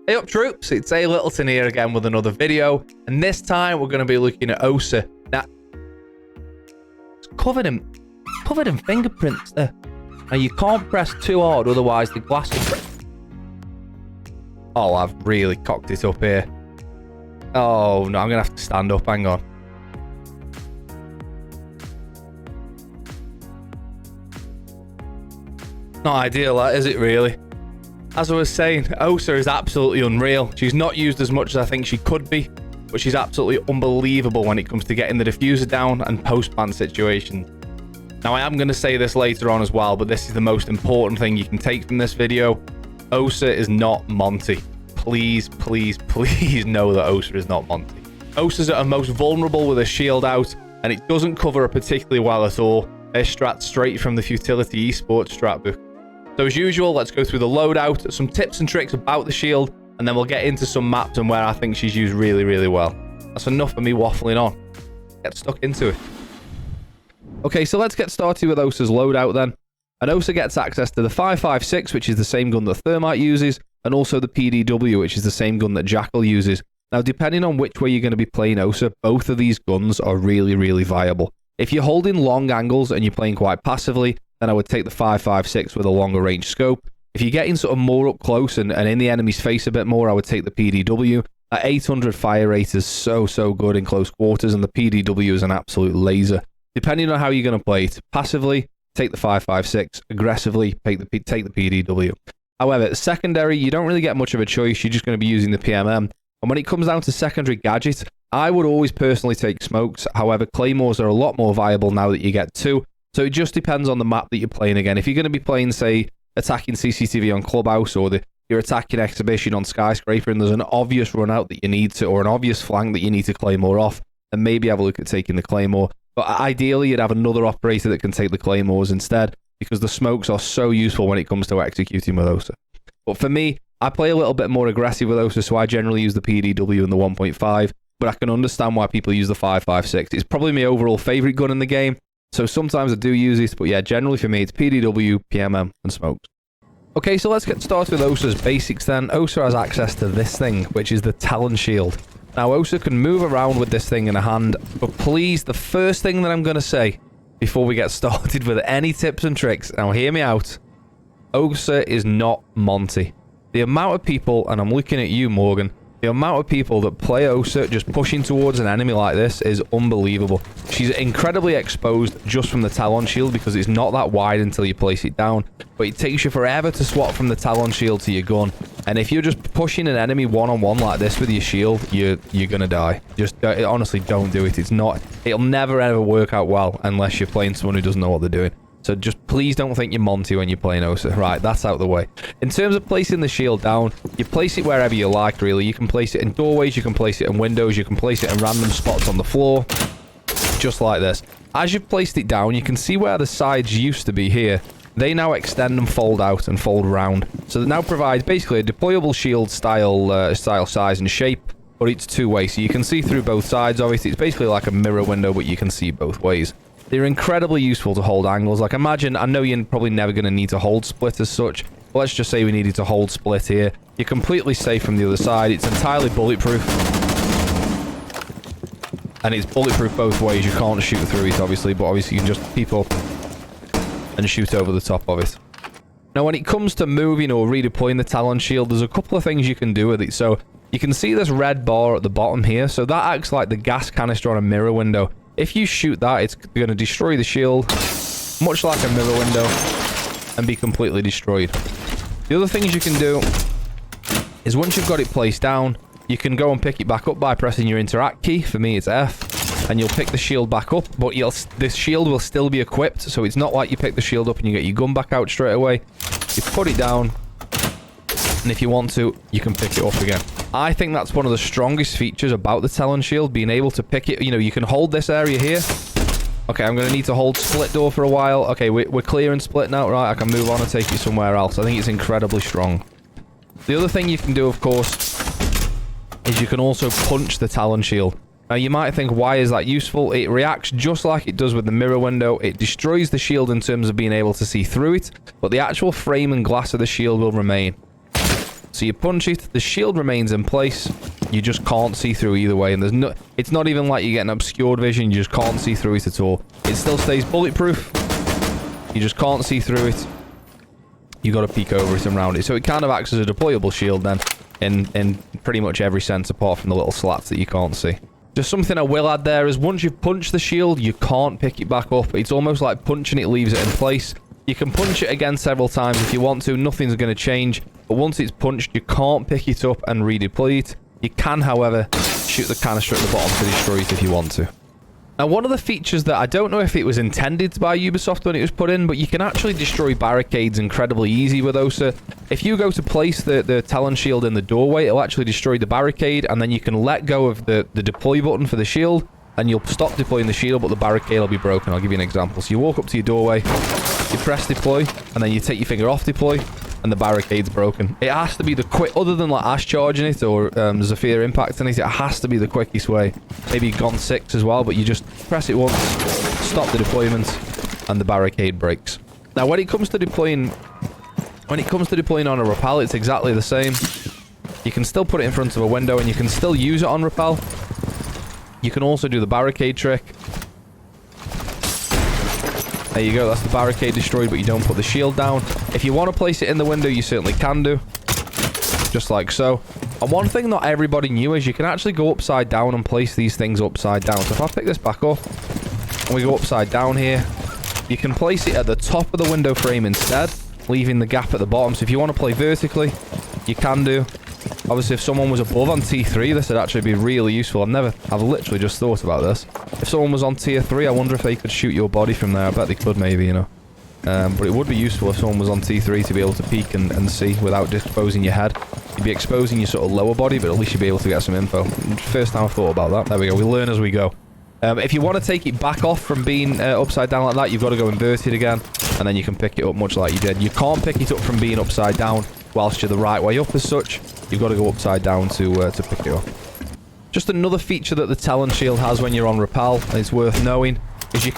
Hey up troops, it's A Littleton here again with another video, and this time we're going to be looking at Osa. Now, it's covered in fingerprints there. Now you can't press too hard, otherwise the glass will break. Oh, I've really cocked it up here. Oh no, I'm going to have to stand up, hang on. Not ideal, that is it really? As I was saying, Osa is absolutely unreal. She's not used as much as I think she could be, but she's absolutely unbelievable when it comes to getting the diffuser down and post-ban situations. Now, I am going to say this later on as well, but this is the most important thing you can take from this video. Osa is not Monty. Please, please, please know that Osa is not Monty. Osa's at her most vulnerable with her shield out, and it doesn't cover her particularly well at all. They're strat straight from the Futility Esports strat book. So as usual, let's go through the loadout, some tips and tricks about the shield, and then we'll get into some maps and where I think she's used really, really well. That's enough of me waffling on. Get stuck into it. Okay, so let's get started with Osa's loadout then. And Osa gets access to the 5.56, which is the same gun that Thermite uses, and also the PDW, which is the same gun that Jackal uses. Now, depending on which way you're going to be playing Osa, both of these guns are really, really viable. If you're holding long angles and you're playing quite passively, then I would take the 5.56 with a longer range scope. If you're getting sort of more up close and in the enemy's face a bit more, I would take the PDW. That 800 fire rate is so good in close quarters, and the PDW is an absolute laser. Depending on how you're going to play it, passively, take the 5.56. Aggressively, take the PDW. However, secondary, you don't really get much of a choice. You're just going to be using the PMM. And when it comes down to secondary gadgets, I would always personally take smokes. However, claymores are a lot more viable now that you get two. So it just depends on the map that you're playing again. If you're going to be playing, say, attacking CCTV on Clubhouse, or you're attacking Exhibition on Skyscraper, and there's an obvious run out that you need to, or an obvious flank that you need to claymore off, then maybe have a look at taking the claymore. But ideally, you'd have another operator that can take the claymores instead, because the smokes are so useful when it comes to executing with Osa. But for me, I play a little bit more aggressive with Osa, so I generally use the PDW and the 1.5, but I can understand why people use the 5.56. It's probably my overall favorite gun in the game. So sometimes I do use this, but yeah, generally for me, it's PDW, PMM, and smokes. Okay, so let's get started with Osa's basics then. Osa has access to this thing, which is the Talon shield. Now, Osa can move around with this thing in a hand, but please, the first thing that I'm going to say before we get started with any tips and tricks, now hear me out, Osa is not Monty. The amount of people, and I'm looking at you, Morgan, the amount of people that play Osa just pushing towards an enemy like this is unbelievable. She's incredibly exposed just from the Talon shield because it's not that wide until you place it down. But it takes you forever to swap from the Talon shield to your gun. And if you're just pushing an enemy one-on-one like this with your shield, you're gonna die. Just honestly, don't do it. It'll never ever work out well unless you're playing someone who doesn't know what they're doing. So just please don't think you're Monty when you're playing Osa. Right, that's out of the way. In terms of placing the shield down, you place it wherever you like, really. You can place it in doorways, you can place it in windows, you can place it in random spots on the floor. Just like this. As you've placed it down, you can see where the sides used to be here. They now extend and fold out and fold round. So it now provides basically a deployable shield style size and shape, but it's two-way. So you can see through both sides of it. It's basically like a mirror window, but you can see both ways. They're incredibly useful to hold angles. Like, imagine, I know you're probably never going to need to hold split as such, but let's just say we needed to hold split here. You're completely safe from the other side. It's entirely bulletproof. And it's bulletproof both ways. You can't shoot through it, obviously, but obviously you can just peep up and shoot over the top of it. Now, when it comes to moving or redeploying the Talon shield, there's a couple of things you can do with it. So, you can see this red bar at the bottom here. So, that acts like the gas canister on a mirror window. If you shoot that, it's going to destroy the shield, much like a mirror window, and be completely destroyed. The other things you can do is once you've got it placed down, you can go and pick it back up by pressing your interact key. For me, it's F. And you'll pick the shield back up, but this shield will still be equipped, so it's not like you pick the shield up and you get your gun back out straight away. You put it down, and if you want to, you can pick it up again. I think that's one of the strongest features about the Talon shield, being able to pick it. You know, you can hold this area here. Okay, I'm going to need to hold split door for a while. Okay, we're clearing split now. Right, I can move on and take it somewhere else. I think it's incredibly strong. The other thing you can do, of course, is you can also punch the Talon shield. Now, you might think, why is that useful? It reacts just like it does with the mirror window. It destroys the shield in terms of being able to see through it, but the actual frame and glass of the shield will remain. So you punch it, the shield remains in place. You just can't see through either way, and there's no. It's not even like you get an obscured vision. You just can't see through it at all. It still stays bulletproof. You just can't see through it. You got to peek over it and around it. So it kind of acts as a deployable shield then, in pretty much every sense, apart from the little slats that you can't see. Just something I will add there is once you've punched the shield, you can't pick it back up. It's almost like punching it leaves it in place. You can punch it again several times if you want to. Nothing's going to change. But once it's punched, you can't pick it up and redeploy it. You can, however, shoot the canister at the bottom to destroy it if you want to. Now, one of the features that I don't know if it was intended by Ubisoft when it was put in, but you can actually destroy barricades incredibly easy with OSA. If you go to place the talon shield in the doorway, it'll actually destroy the barricade, and then you can let go of the deploy button for the shield, and you'll stop deploying the shield, but the barricade will be broken. I'll give you an example. So you walk up to your doorway, you press deploy, and then you take your finger off deploy, and the barricade's broken. It has to be the quick, other than like Ash charging it or Zephyr impacting it, it has to be the quickest way. Maybe Gone 6 as well, but you just press it once, stop the deployment, and the barricade breaks. Now, when it comes to deploying on a Rappel, it's exactly the same. You can still put it in front of a window, and you can still use it on Rappel. You can also do the barricade trick. There you go, that's the barricade destroyed, but you don't put the shield down. If you want to place it in the window, you certainly can do. Just like so. And one thing not everybody knew is you can actually go upside down and place these things upside down. So if I pick this back up, and we go upside down here, you can place it at the top of the window frame instead, leaving the gap at the bottom. So if you want to play vertically, you can do. Obviously, if someone was above on T3, this would actually be really useful. I've literally just thought about this. If someone was on tier 3, I wonder if they could shoot your body from there. I bet they could, maybe, you know. But it would be useful if someone was on T3 to be able to peek and see without exposing your head. You'd be exposing your sort of lower body, but at least you'd be able to get some info. First time I've thought about that. There we go. We learn as we go. If you want to take it back off from being upside down like that, you've got to go inverted again, and then you can pick it up much like you did. You can't pick it up from being upside down whilst you're the right way up as such. You've got to go upside down to pick it up. Just another feature that the talon shield has when you're on Rappel, and it's worth knowing, is you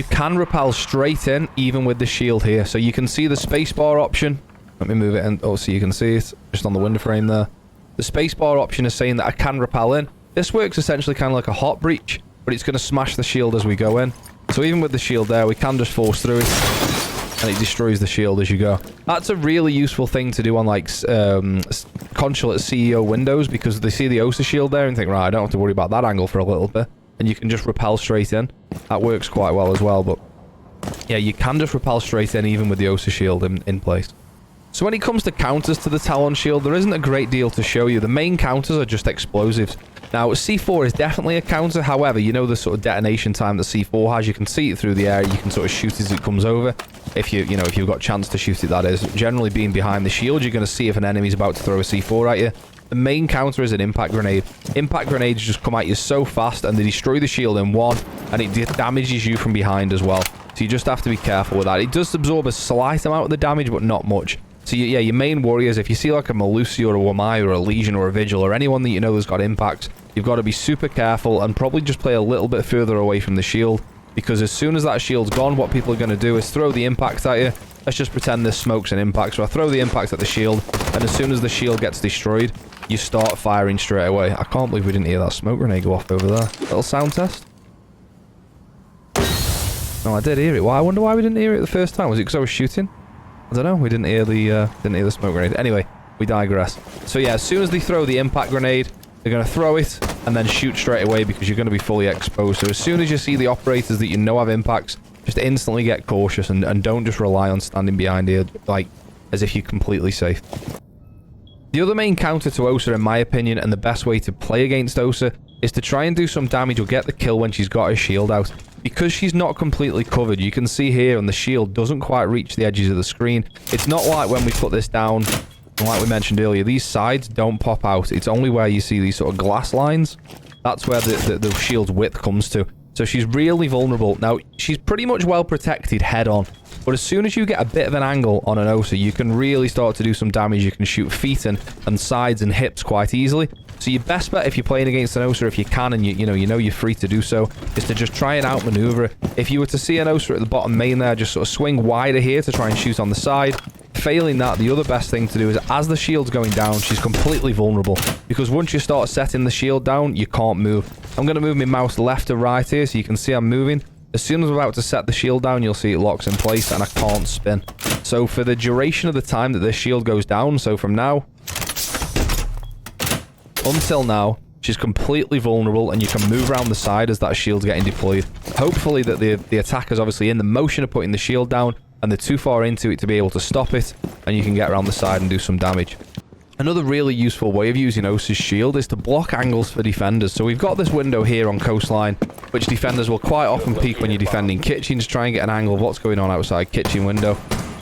can rappel straight in even with the shield here. So you can see the spacebar option. Let me move it in. Oh, so you can see it just on the window frame there. The spacebar option is saying that I can rappel in. This works essentially kind of like a hot breach, but it's going to smash the shield as we go in. So even with the shield there, we can just force through it, and it destroys the shield as you go. That's a really useful thing to do on like consulate CEO windows, because they see the OSA shield there and think, right, I don't have to worry about that angle for a little bit, and you can just rappel straight in. That works quite well as well, but yeah, you can just rappel straight in even with the OSA shield in place. So when it comes to counters to the Talon shield, there isn't a great deal to show you. The main counters are just explosives. Now, C4 is definitely a counter. However, you know the sort of detonation time that C4 has. You can see it through the air. You can sort of shoot as it comes over. If you've got a chance to shoot it, that is. Generally, being behind the shield, you're going to see if an enemy's about to throw a C4 at you. The main counter is an impact grenade. Impact grenades just come at you so fast, and they destroy the shield in one, and it damages you from behind as well. So you just have to be careful with that. It does absorb a slight amount of the damage, but not much. So yeah, your main worry is if you see like a Melusi or a Wamai or a Legion or a Vigil or anyone that you know has got impacts, you've got to be super careful and probably just play a little bit further away from the shield, because as soon as that shield's gone, what people are going to do is throw the impact at you. Let's just pretend this smoke's an impact. So I throw the impact at the shield, and as soon as the shield gets destroyed, you start firing straight away. I can't believe we didn't hear that smoke grenade go off over there. Little sound test. No, I did hear it. Well, I wonder why we didn't hear it the first time. Was it because I was shooting? I don't know. We didn't hear the smoke grenade. Anyway, we digress. So yeah, as soon as they throw the impact grenade, they're going to throw it and then shoot straight away, because you're going to be fully exposed. So as soon as you see the operators that you know have impacts, just instantly get cautious and don't just rely on standing behind here like as if you're completely safe. The other main counter to OSA, in my opinion, and the best way to play against OSA, is to try and do some damage or get the kill when she's got her shield out. Because she's not completely covered, you can see here, and the shield doesn't quite reach the edges of the screen. It's not like when we put this down, and like we mentioned earlier, these sides don't pop out. It's only where you see these sort of glass lines. That's where the shield's width comes to. So she's really vulnerable. Now, she's pretty much well protected head on. But as soon as you get a bit of an angle on an OSA, you can really start to do some damage. You can shoot feet and sides and hips quite easily. So your best bet if you're playing against an OSA, if you can, and you know you're free to do so, is to just try and outmaneuver it. If you were to see an OSA at the bottom main there, just sort of swing wider here to try and shoot on the side. Failing that, the other best thing to do is as the shield's going down, she's completely vulnerable. Because once you start setting the shield down, you can't move. I'm going to move my mouse left to right here so you can see I'm moving. As soon as I'm about to set the shield down, you'll see it locks in place and I can't spin. So for the duration of the time that this shield goes down, so from now until now, she's completely vulnerable and you can move around the side as that shield's getting deployed. Hopefully that the attacker's obviously in the motion of putting the shield down and they're too far into it to be able to stop it, and you can get around the side and do some damage. Another really useful way of using Osa's shield is to block angles for defenders. So we've got this window here on Coastline, which defenders will quite often peek when you're defending kitchens, try and get an angle of what's going on outside kitchen window.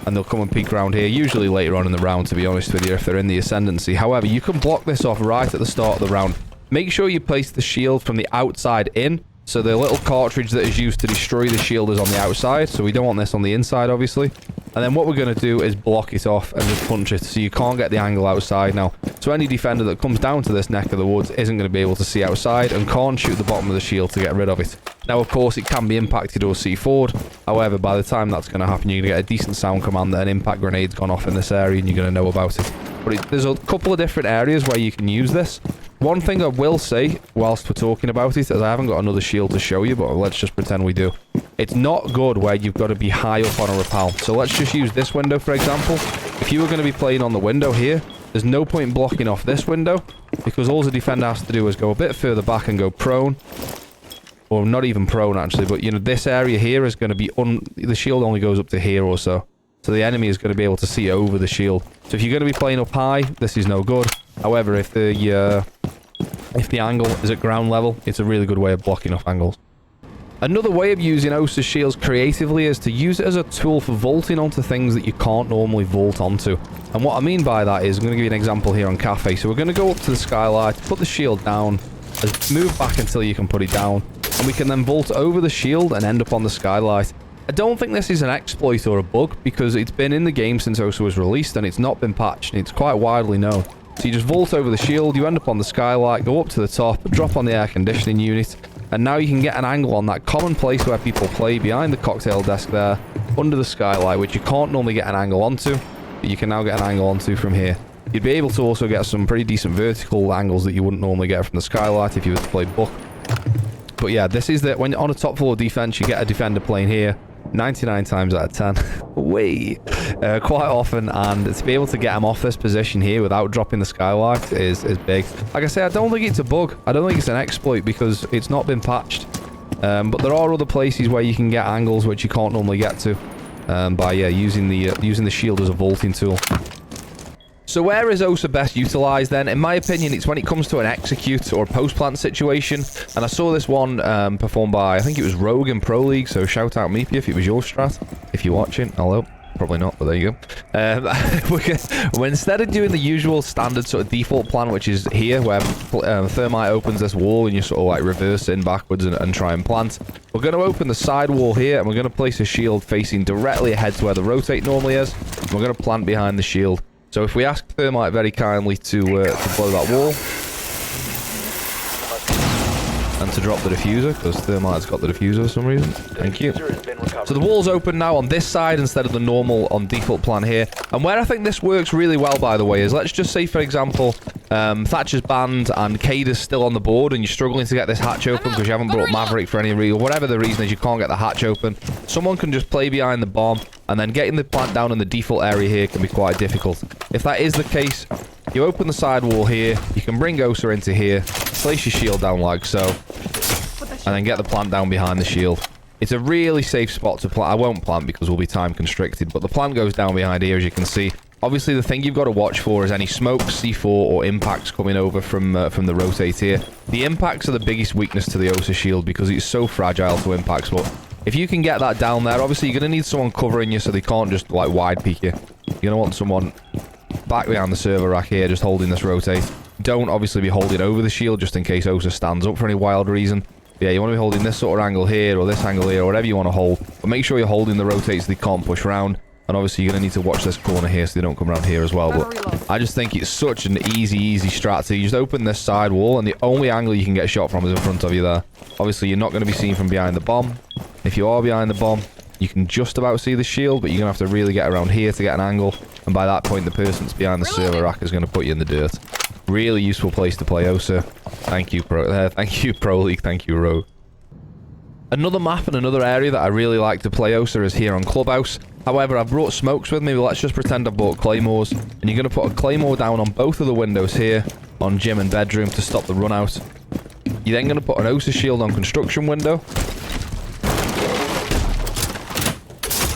And they'll come and peek around here, usually later on in the round, to be honest with you, if they're in the ascendancy. However, you can block this off right at the start of the round. Make sure you place the shield from the outside in, so the little cartridge that is used to destroy the shield is on the outside, so we don't want this on the inside, obviously. And then what we're going to do is block it off and just punch it, so you can't get the angle outside now. So any defender that comes down to this neck of the woods isn't going to be able to see outside and can't shoot the bottom of the shield to get rid of it. Now, of course, it can be impacted or see forward. However, by the time that's going to happen, you're going to get a decent sound command that an impact grenade's gone off in this area and you're going to know about it. But there's a couple of different areas where you can use this. One thing I will say, whilst we're talking about it, as I haven't got another shield to show you, but let's just pretend we do. It's not good where you've got to be high up on a rappel. So let's just use this window, for example. If you were going to be playing on the window here, there's no point in blocking off this window, because all the defender has to do is go a bit further back and go prone. Or not even prone, actually, but, you know, this area here is going to be... the shield only goes up to here or so. So the enemy is going to be able to see over the shield. So if you're going to be playing up high, this is no good. However, if the angle is at ground level, it's a really good way of blocking off angles. Another way of using Osa's shields creatively is to use it as a tool for vaulting onto things that you can't normally vault onto. And what I mean by that is, I'm going to give you an example here on Cafe. So we're going to go up to the skylight, put the shield down, move back until you can put it down, and we can then vault over the shield and end up on the skylight. I don't think this is an exploit or a bug, because it's been in the game since Osa was released and it's not been patched, and it's quite widely known. So you just vault over the shield, you end up on the skylight, go up to the top, drop on the air conditioning unit, and now you can get an angle on that common place where people play behind the cocktail desk there, under the skylight, which you can't normally get an angle onto, but you can now get an angle onto from here. You'd be able to also get some pretty decent vertical angles that you wouldn't normally get from the skylight if you were to play Buck. But yeah, this is that when on a top floor defense, you get a defender playing here 99 times out of 10 quite often, and to be able to get him off this position here without dropping the skylight is big. Like I say, I don't think it's a bug. I don't think it's an exploit because it's not been patched. But there are other places where you can get angles which you can't normally get to by using the shield as a vaulting tool. So where is Osa best utilized then? In my opinion, it's when it comes to an execute or a post-plant situation. And I saw this one performed by, I think it was Rogue in Pro League, so shout out Meepy if it was your strat. If you're watching, hello. Probably not, but there you go. Instead of doing the usual standard sort of default plan, which is here, where Thermite opens this wall and you sort of like reverse in backwards and try and plant, we're going to open the side wall here and we're going to place a shield facing directly ahead to where the rotate normally is. We're going to plant behind the shield. So if we ask Thermite very kindly to blow that wall and to drop the diffuser, because Thermite's got the diffuser for some reason. Thank you. So the wall's open now on this side instead of the normal on default plan here. And where I think this works really well, by the way, is let's just say, for example, Thatcher's banned and Cade is still on the board and you're struggling to get this hatch open because you haven't brought Maverick for any reason. Whatever the reason is, you can't get the hatch open. Someone can just play behind the bomb, and then getting the plant down in the default area here can be quite difficult. If that is the case, you open the side wall here, you can bring Osa into here, place your shield down like so, and then get the plant down behind the shield. It's a really safe spot to plant. I won't plant because we'll be time constricted, but the plant goes down behind here, as you can see. Obviously, the thing you've got to watch for is any smoke, C4, or impacts coming over from the rotate here. The impacts are the biggest weakness to the Osa shield because it's so fragile to impacts, but if you can get that down there, obviously you're going to need someone covering you so they can't just like wide peek you. You're going to want someone back behind the server rack here just holding this rotate. Don't obviously be holding over the shield just in case Osa stands up for any wild reason. Yeah, you want to be holding this sort of angle here or this angle here or whatever you want to hold. But make sure you're holding the rotate so they can't push around. And obviously you're going to need to watch this corner here so they don't come around here as well. But I just think it's such an easy strat. So you just open this side wall and the only angle you can get shot from is in front of you there. Obviously you're not going to be seen from behind the bomb. If you are behind the bomb, you can just about see the shield, but you're going to have to really get around here to get an angle. And by that point, the person that's behind the server rack is going to put you in the dirt. Really useful place to play Osa. Thank you, Pro League. Thank you, Rogue. Another map and another area that I really like to play Osa is here on Clubhouse. However, I've brought smokes with me, but let's just pretend I've bought claymores. And you're going to put a claymore down on both of the windows here, on gym and bedroom, to stop the run out. You're then going to put an Osa shield on construction window.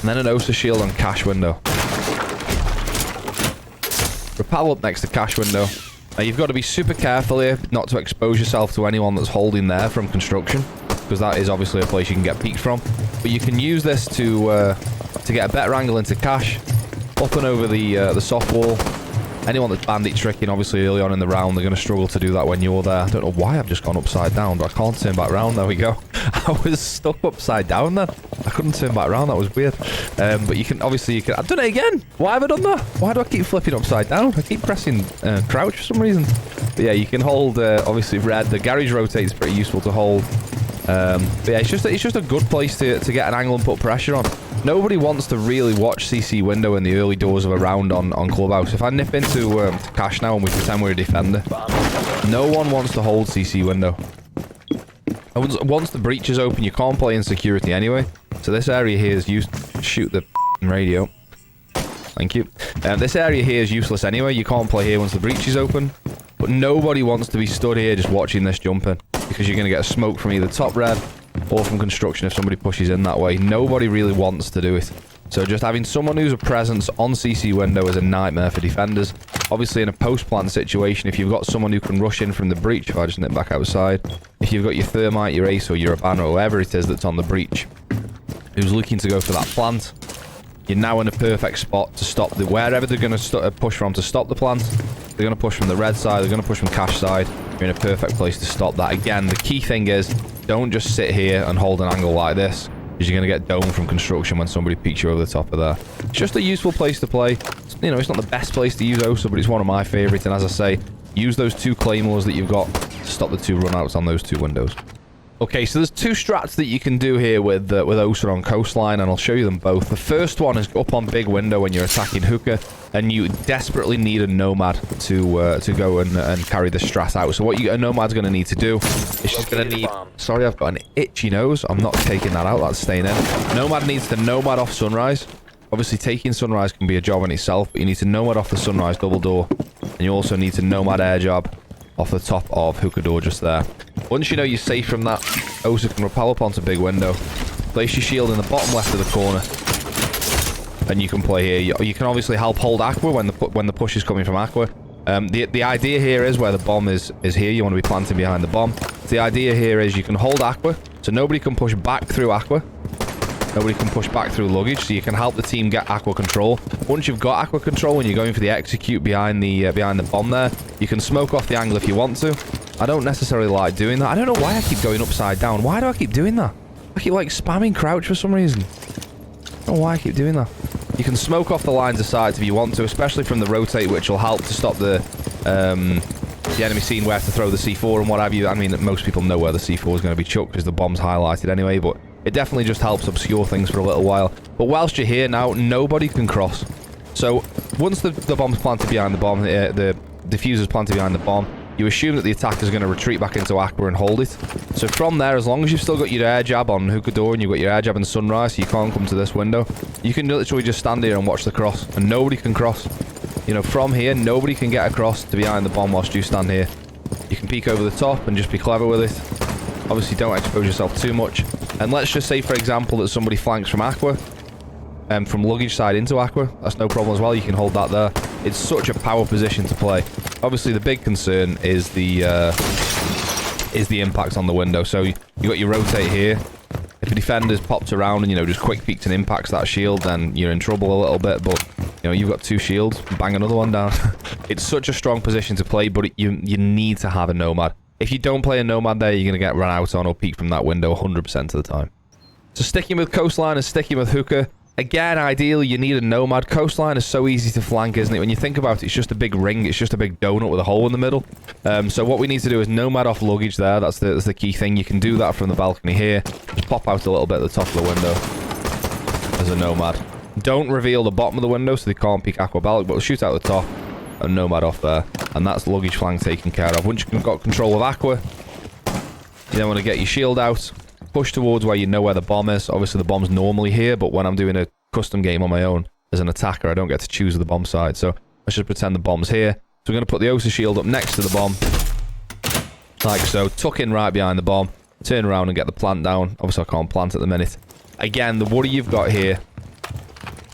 And then an Osa shield on cash window. Rappel up next to cash window. Now you've got to be super careful here not to expose yourself to anyone that's holding there from construction, because that is obviously a place you can get peeked from. But you can use this to get a better angle into cash, up and over the soft wall. Anyone that's bandit tricking, obviously early on in the round, they're going to struggle to do that when you're there. I don't know why I've just gone upside down, but I can't turn back around. There we go. I was stuck upside down then. I couldn't turn back around. That was weird. But you can, obviously, I've done it again. Why have I done that? Why do I keep flipping upside down? I keep pressing crouch for some reason. But yeah, you can hold, obviously, red. The garage rotate is pretty useful to hold. But yeah, it's just a good place to get an angle and put pressure on. Nobody wants to really watch CC window in the early doors of a round on Clubhouse. If I nip into cash now and we pretend we're a defender, no one wants to hold CC window. Once the breach is open, you can't play in security anyway. So this area here is used. Shoot the radio. Thank you. This area here is useless anyway. You can't play here once the breach is open. But nobody wants to be stood here just watching this jumping, because you're going to get a smoke from either top red or from construction if somebody pushes in that way. Nobody really wants to do it. So just having someone who's a presence on CC window is a nightmare for defenders. Obviously in a post-plant situation, if you've got someone who can rush in from the breach, if I just nip back outside, if you've got your thermite, your ace, or your Urbana, or whoever it is that's on the breach, who's looking to go for that plant, you're now in a perfect spot to stop wherever they're going to push from to stop the plant. They're going to push from the red side, they're going to push from cash side. You're in a perfect place to stop that. Again, the key thing is, don't just sit here and hold an angle like this, because you're going to get domed from construction when somebody peeks you over the top of there. It's just a useful place to play. You know, it's not the best place to use Osa, but it's one of my favorites. And as I say, use those two claymores that you've got to stop the two runouts on those two windows. Okay, so there's two strats that you can do here with Osa on Coastline, and I'll show you them both. The first one is up on big window when you're attacking hookah, and you desperately need a nomad to go and carry the strat out. So what a nomad's going to need to do is she's going to need... Sorry, I've got an itchy nose. I'm not taking that out. That's staying in. Nomad needs to nomad off sunrise. Obviously, taking sunrise can be a job in itself, but you need to nomad off the sunrise double door, and you also need to nomad air job off the top of hookah door just there. Once you know you're safe from that, Osa can rappel up onto big window, place your shield in the bottom left of the corner, and you can play here. You can obviously help hold aqua when the push is coming from aqua. The idea here is where the bomb is here. You want to be planting behind the bomb. The idea here is you can hold aqua, so nobody can push back through aqua. Nobody can push back through luggage, so you can help the team get aqua control. Once you've got aqua control, when you're going for the execute behind the bomb there, you can smoke off the angle if you want to. I don't necessarily like doing that. I don't know why I keep going upside down. Why do I keep doing that? I keep like spamming crouch for some reason. I don't know why I keep doing that. You can smoke off the lines of sights if you want to, especially from the rotate, which will help to stop the enemy seeing where to throw the C4 and what have you. I mean, most people know where the C4 is going to be chucked because the bomb's highlighted anyway, but it definitely just helps obscure things for a little while. But whilst you're here now, nobody can cross. So once the bomb's planted behind the bomb, the diffuser's planted behind the bomb, you assume that the attacker's going to retreat back into aqua and hold it. So from there, as long as you've still got your air jab on hookah door and you've got your air jab in sunrise, so you can't come to this window, you can literally just stand here and watch the cross, and nobody can cross. You know, from here, nobody can get across to behind the bomb whilst you stand here. You can peek over the top and just be clever with it. Obviously, don't expose yourself too much. And let's just say, for example, that somebody flanks from aqua, from luggage side into aqua. That's no problem as well. You can hold that there. It's such a power position to play. Obviously, the big concern is the impact on the window. So you got your rotate here. If a defender's popped around and, you know, just quick peeks and impacts that shield, then you're in trouble a little bit. But, you know, you've got two shields. Bang another one down. It's such a strong position to play, but you need to have a nomad. If you don't play a nomad there, you're going to get run out on or peek from that window 100% of the time. So sticking with Coastline and sticking with hookah. Again, ideally, you need a nomad. Coastline is so easy to flank, isn't it? When you think about it, it's just a big ring. It's just a big donut with a hole in the middle. So what we need to do is nomad off luggage there. That's the key thing. You can do that from the balcony here. Just pop out a little bit at the top of the window. as a Nomad. Don't reveal the bottom of the window so they can't peek Aqua Balloc, but we'll shoot out the top and Nomad off there. And that's luggage flank taken care of. Once you've got control of Aqua, you then want to get your shield out, push towards where you know where the bomb is. Obviously, the bomb's normally here, but when I'm doing a custom game on my own as an attacker, I don't get to choose the bomb side. So let's just pretend the bomb's here. So we're going to put the Osa shield up next to the bomb, like so. Tuck in right behind the bomb, turn around and get the plant down. Obviously, I can't plant at the minute. Again, the worry you've got here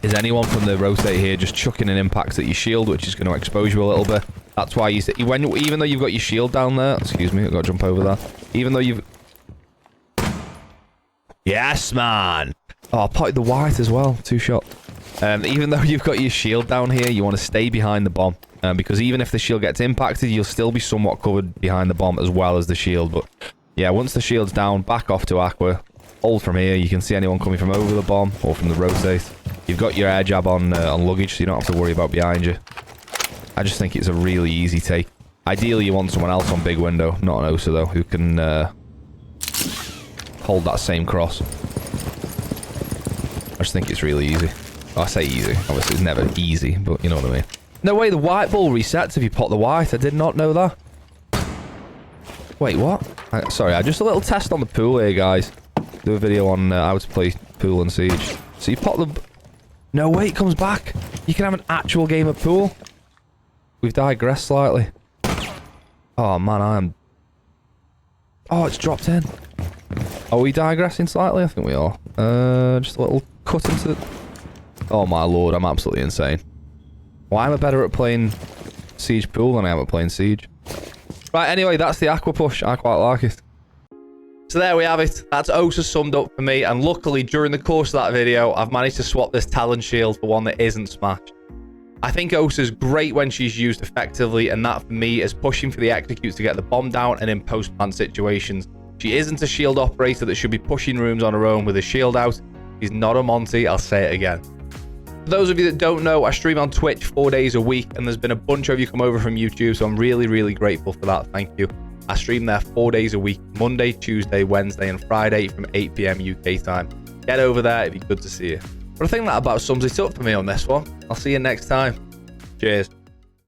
is anyone from the rotate here just chucking an impact at your shield, which is going to expose you a little bit. That's why even though you've got your shield down there, excuse me, I've got to jump over that. Even though you've... Yes, man! Oh, I potted the white as well. 2 shot. Even though you've got your shield down here, you want to stay behind the bomb. Because even if the shield gets impacted, you'll still be somewhat covered behind the bomb as well as the shield. But yeah, once the shield's down, back off to Aqua. Hold from here. You can see anyone coming from over the bomb or from the rotate. You've got your air jab on luggage, so you don't have to worry about behind you. I just think it's a really easy take. Ideally, you want someone else on big window, not an Osa though, who can hold that same cross. I just think it's really easy. Oh, I say easy. Obviously, it's never easy, but you know what I mean. No way, the white ball resets if you pot the white. I did not know that. Wait, what? Sorry, just a little test on the pool here, guys. Do a video on how to play pool and Siege. So you pot the... No way, it comes back. You can have an actual game of pool. We've digressed slightly. Oh, man, I am... Oh, it's dropped in. Are we digressing slightly? I think we are. Just a little cut into... Oh, my lord, I'm absolutely insane. Why am I better at playing Siege pool than I am at playing Siege? Right, anyway, that's the Aqua push. I quite like it. So there we have it. That's Osa summed up for me, and luckily during the course of that video I've managed to swap this talon shield for one that isn't smashed. I think Osa's great when she's used effectively, and that for me is pushing for the executes to get the bomb down and in post-plant situations. She isn't a shield operator that should be pushing rooms on her own with a shield out. She's not a Monty, I'll say it again. For those of you that don't know, I stream on Twitch 4 days a week, and there's been a bunch of you come over from YouTube, so I'm really, really grateful for that. Thank you. I stream there 4 days a week, Monday, Tuesday, Wednesday, and Friday from 8 PM UK time. Get over there, it'd be good to see you. But I think that about sums it up for me on this one. I'll see you next time. Cheers.